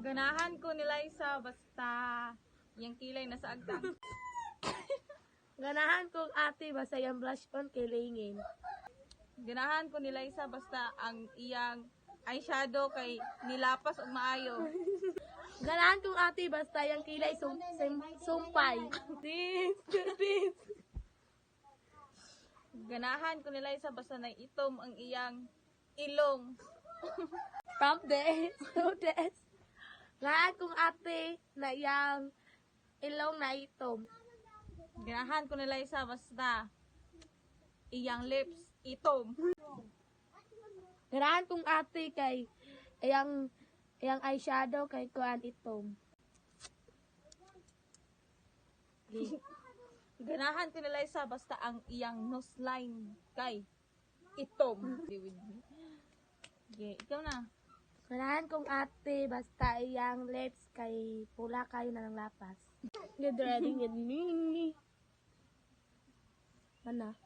Ganahan ko nila isa basta yung kilay nasa agtang. Ganahan kong ate basta yung blush on kilingin. Ganahan ko nila isa basta ang iyang eyeshadow kay nilapas og maayo. Ganahan kong ate basta yung kilay sumpay. This. Ganahan ko nila isa basta na itom ang iyang ilong. From this to this. Ganahan kong ate na yung ilong na itom. Ganahan ko nila isa basta iyang lips itom. Ganahan kong ate kay yung eyeshadow kay kuan itom. Ganahan ko nila isa basta ang iyang nose line kay itom. Okay, ikaw na. Ganahan kong ate basta yung lips kay pula kayo na ng lapas. Get ready, get me. Mana?